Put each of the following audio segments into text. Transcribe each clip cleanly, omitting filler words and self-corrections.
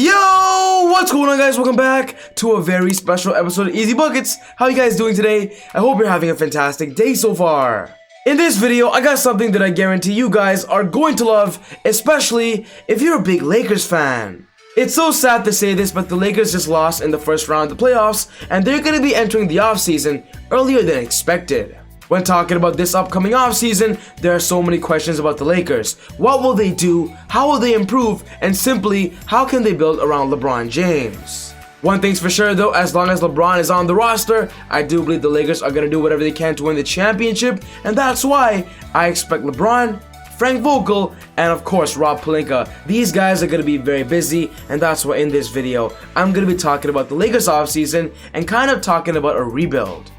Yo, what's going on, guys? Welcome back to a very special episode of Easy Buckets. How you guys doing today? I hope you're having a fantastic day so far. In this video, I got something that I guarantee you guys are going to love, especially if you're a big Lakers fan. It's so sad to say this, but the Lakers just lost in the first round of the playoffs, and they're going to be entering the offseason earlier than expected. When talking about this upcoming offseason, there are so many questions about the Lakers. What will they do? How will they improve? And simply, how can they build around LeBron James? One thing's for sure though, as long as LeBron is on the roster, I do believe the Lakers are going to do whatever they can to win the championship, and that's why I expect LeBron, Frank Vogel, and of course Rob Pelinka. These guys are going to be very busy, and that's why in this video, I'm going to be talking about the Lakers offseason and kind of talking about a rebuild.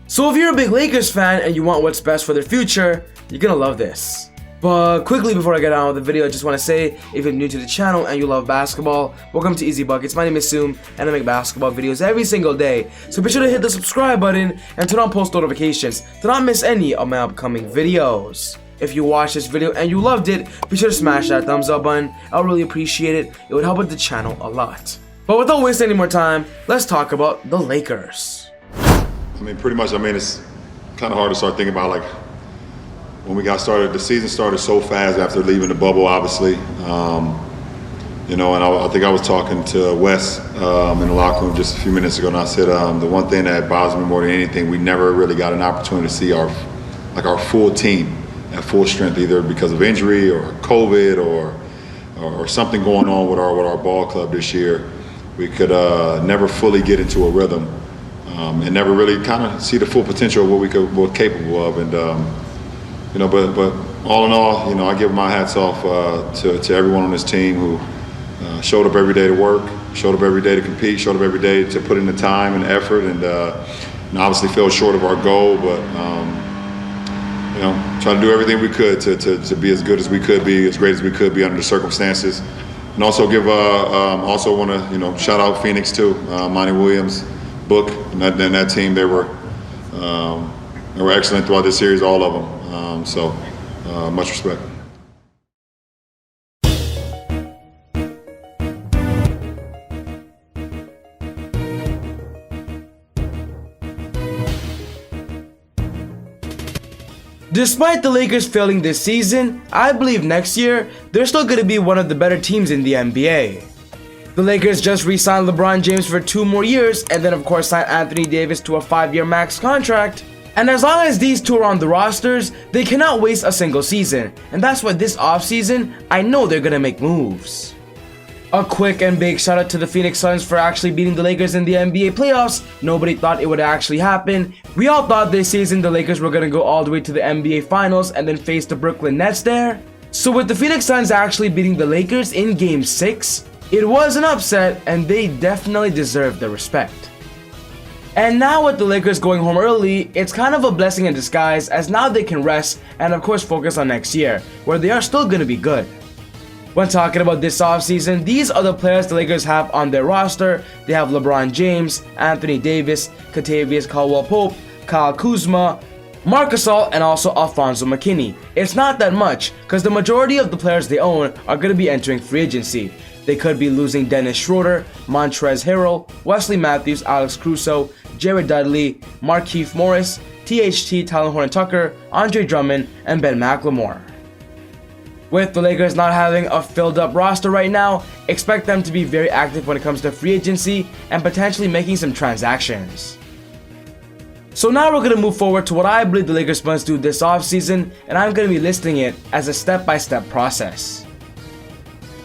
So if you're a big Lakers fan and you want what's best for their future, you're gonna love this. But quickly before I get on with the video, I just want to say, if you're new to the channel and you love basketball, welcome to Easy Buckets. My name is Soom, and I make basketball videos every single day. So be sure to hit the subscribe button and turn on post notifications to not miss any of my upcoming videos. If you watched this video and you loved it, be sure to smash that thumbs up button. I'll really appreciate it. It would help with the channel a lot. But without wasting any more time, let's talk about the Lakers. It's kind of hard to start thinking about, like, when we got started. The season started so fast after leaving the bubble, obviously. And I think I was talking to Wes in the locker room just a few minutes ago, and I said the one thing that bothers me more than anything, we never really got an opportunity to see our full team at full strength, either because of injury or COVID or something going on with our ball club this year. We could never fully get into a rhythm. And never really kind of see the full potential of what we're capable of, and but all in all, I give my hats off to everyone on this team who showed up every day to work, showed up every day to compete, showed up every day to put in the time and effort, and obviously fell short of our goal, but try to do everything we could to be as good as we could be, as great as we could be under the circumstances, and also also want to shout out Phoenix too, Monty Williams, Book, and that team. They were excellent throughout this series, all of them. So much respect. Despite the Lakers failing this season, I believe next year they're still going to be one of the better teams in the NBA. The Lakers just re-signed LeBron James for 2 more years, and then of course signed Anthony Davis to a 5-year max contract. And as long as these two are on the rosters, they cannot waste a single season. And that's why this offseason, I know they're gonna make moves. A quick and big shout out to the Phoenix Suns for actually beating the Lakers in the NBA playoffs. Nobody thought it would actually happen. We all thought this season the Lakers were gonna go all the way to the NBA Finals and then face the Brooklyn Nets there. So with the Phoenix Suns actually beating the Lakers in Game 6, it was an upset, and they definitely deserve the respect. And now with the Lakers going home early, it's kind of a blessing in disguise, as now they can rest and of course focus on next year, where they are still going to be good. When talking about this offseason, these are the players the Lakers have on their roster. They have LeBron James, Anthony Davis, Kentavious Caldwell-Pope, Kyle Kuzma, Marc Gasol, and also Alfonso McKinney. It's not that much, because the majority of the players they own are going to be entering free agency. They could be losing Dennis Schroeder, Montrezl Harrell, Wesley Matthews, Alex Caruso, Jared Dudley, Markieff Morris, THT, Talen Horton-Tucker, Andre Drummond, and Ben McLemore. With the Lakers not having a filled up roster right now, expect them to be very active when it comes to free agency and potentially making some transactions. So now we're going to move forward to what I believe the Lakers must do this offseason, and I'm going to be listing it as a step-by-step process.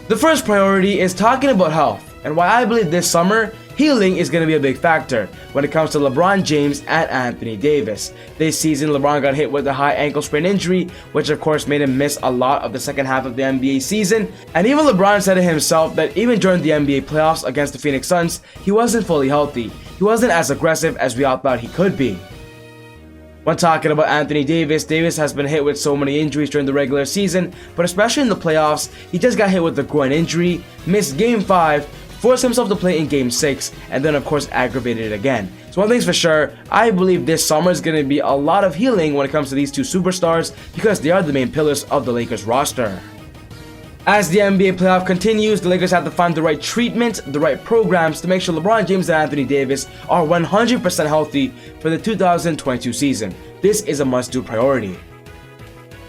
The first priority is talking about health, and why I believe this summer, healing is going to be a big factor when it comes to LeBron James and Anthony Davis. This season, LeBron got hit with a high ankle sprain injury, which of course made him miss a lot of the second half of the NBA season, and even LeBron said it himself that even during the NBA playoffs against the Phoenix Suns, he wasn't fully healthy. He wasn't as aggressive as we all thought he could be. When talking about Anthony Davis, Davis has been hit with so many injuries during the regular season, but especially in the playoffs, he just got hit with a groin injury, missed Game 5, forced himself to play in Game 6, and then of course aggravated it again. So one thing's for sure, I believe this summer is going to be a lot of healing when it comes to these two superstars because they are the main pillars of the Lakers roster. As the NBA playoff continues, the Lakers have to find the right treatment, the right programs to make sure LeBron James and Anthony Davis are 100% healthy for the 2022 season. This is a must-do priority.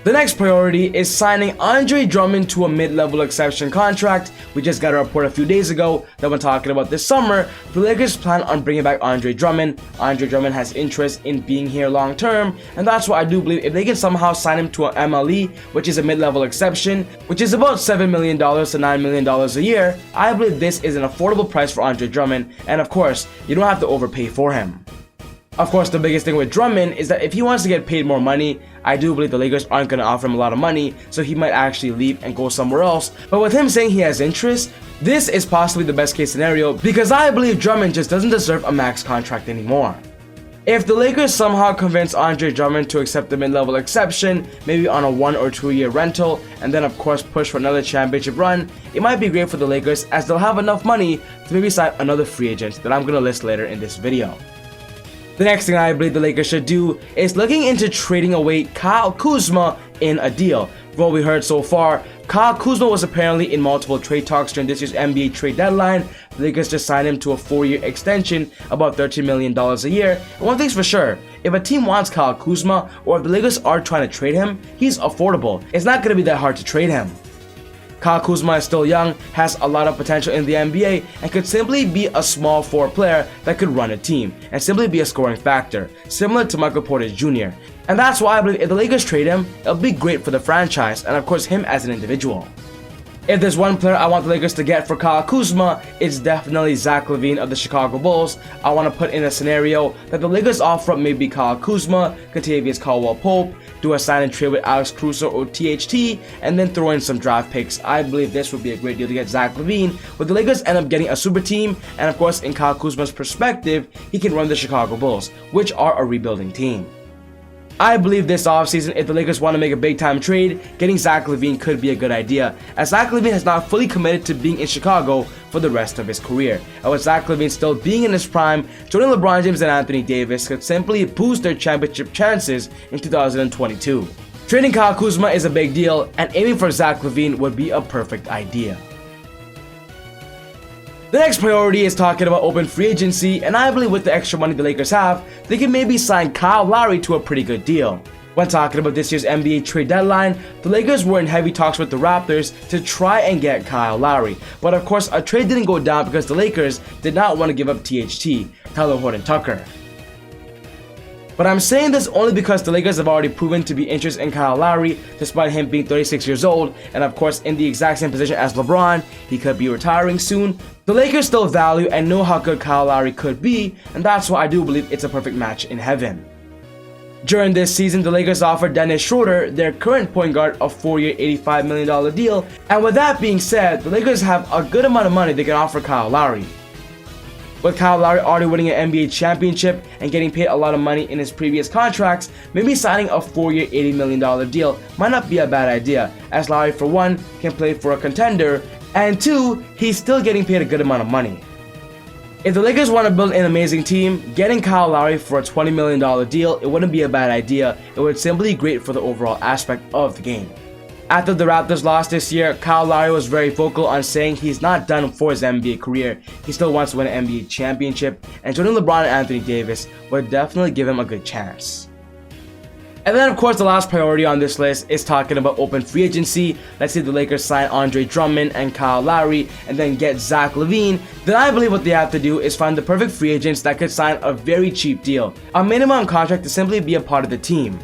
The next priority is signing Andre Drummond to a mid-level exception contract. We just got a report a few days ago that when talking about this summer, the Lakers plan on bringing back Andre Drummond. Andre Drummond has interest in being here long term, and that's why I do believe if they can somehow sign him to an MLE, which is a mid-level exception, which is about $7 million to $9 million a year, I believe this is an affordable price for Andre Drummond, and of course, you don't have to overpay for him. Of course, the biggest thing with Drummond is that if he wants to get paid more money, I do believe the Lakers aren't going to offer him a lot of money, so he might actually leave and go somewhere else. But with him saying he has interest, this is possibly the best case scenario because I believe Drummond just doesn't deserve a max contract anymore. If the Lakers somehow convince Andre Drummond to accept the mid-level exception, maybe on a 1 or 2 year rental, and then of course push for another championship run, it might be great for the Lakers as they'll have enough money to maybe sign another free agent that I'm going to list later in this video. The next thing I believe the Lakers should do is looking into trading away Kyle Kuzma in a deal. From what we heard so far, Kyle Kuzma was apparently in multiple trade talks during this year's NBA trade deadline. The Lakers just signed him to a 4-year extension, about $13 million a year. And one thing's for sure, if a team wants Kyle Kuzma, or if the Lakers are trying to trade him, he's affordable. It's not going to be that hard to trade him. Kyle Kuzma is still young, has a lot of potential in the NBA, and could simply be a small forward player that could run a team, and simply be a scoring factor, similar to Michael Porter Jr. And that's why I believe if the Lakers trade him, it'll be great for the franchise, and of course him as an individual. If there's one player I want the Lakers to get for Kyle Kuzma, it's definitely Zach LaVine of the Chicago Bulls. I want to put in a scenario that the Lakers offer up maybe Kyle Kuzma, Kentavious Caldwell-Pope, do a sign and trade with Alex Caruso or THT, and then throw in some draft picks. I believe this would be a great deal to get Zach LaVine, but the Lakers end up getting a super team, and of course in Kyle Kuzma's perspective, he can run the Chicago Bulls, which are a rebuilding team. I believe this offseason, if the Lakers want to make a big-time trade, getting Zach LaVine could be a good idea, as Zach LaVine has not fully committed to being in Chicago for the rest of his career. And with Zach LaVine still being in his prime, joining LeBron James and Anthony Davis could simply boost their championship chances in 2022. Trading Kyle Kuzma is a big deal, and aiming for Zach LaVine would be a perfect idea. The next priority is talking about open free agency, and I believe with the extra money the Lakers have, they can maybe sign Kyle Lowry to a pretty good deal. When talking about this year's NBA trade deadline, the Lakers were in heavy talks with the Raptors to try and get Kyle Lowry, but of course a trade didn't go down because the Lakers did not want to give up THT, Tyler Horton-Tucker. But I'm saying this only because the Lakers have already proven to be interested in Kyle Lowry despite him being 36 years old, and of course in the exact same position as LeBron, he could be retiring soon. The Lakers still value and know how good Kyle Lowry could be, and that's why I do believe it's a perfect match in heaven. During this season, the Lakers offered Dennis Schroeder, their current point guard, a 4-year $85 million deal, and with that being said, the Lakers have a good amount of money they can offer Kyle Lowry. With Kyle Lowry already winning an NBA championship and getting paid a lot of money in his previous contracts, maybe signing a 4-year $80 million deal might not be a bad idea, as Lowry for one can play for a contender, and two, he's still getting paid a good amount of money. If the Lakers want to build an amazing team, getting Kyle Lowry for a $20 million deal, it wouldn't be a bad idea. It would simply be great for the overall aspect of the game. After the Raptors lost this year, Kyle Lowry was very vocal on saying he's not done for his NBA career. He still wants to win an NBA championship, and joining LeBron and Anthony Davis would definitely give him a good chance. And then of course the last priority on this list is talking about open free agency. Let's say the Lakers sign Andre Drummond and Kyle Lowry and then get Zach LaVine. Then I believe what they have to do is find the perfect free agents that could sign a very cheap deal, a minimum contract to simply be a part of the team.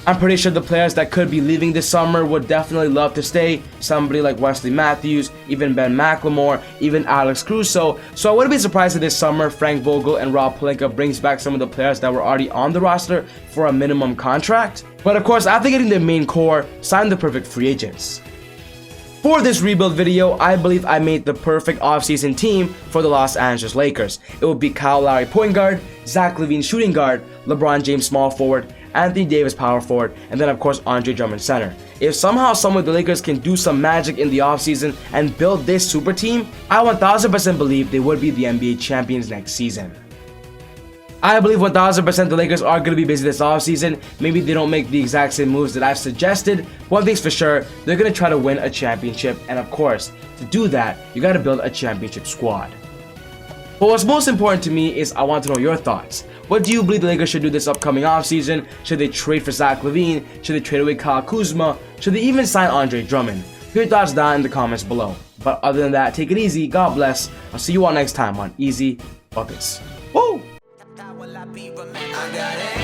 I'm pretty sure the players that could be leaving this summer would definitely love to stay. Somebody like Wesley Matthews, even Ben McLemore, even Alex Caruso. So I wouldn't be surprised if this summer Frank Vogel and Rob Pelinka brings back some of the players that were already on the roster for a minimum contract. But of course, after getting their main core, sign the perfect free agents. For this rebuild video, I believe I made the perfect offseason team for the Los Angeles Lakers. It would be Kyle Lowry point guard, Zach LaVine shooting guard, LeBron James small forward, Anthony Davis power forward, and then of course Andre Drummond center. If somehow some of the Lakers can do some magic in the offseason and build this super team, I 1000% believe they would be the NBA champions next season. I believe 1000% the Lakers are going to be busy this offseason. Maybe they don't make the exact same moves that I've suggested. One thing's for sure, they're going to try to win a championship. And of course, to do that, you got to build a championship squad. But what's most important to me is I want to know your thoughts. What do you believe the Lakers should do this upcoming offseason? Should they trade for Zach LaVine? Should they trade away Kyle Kuzma? Should they even sign Andre Drummond? Put your thoughts down in the comments below. But other than that, take it easy. God bless. I'll see you all next time on Easy Buckets. Woo! I got it.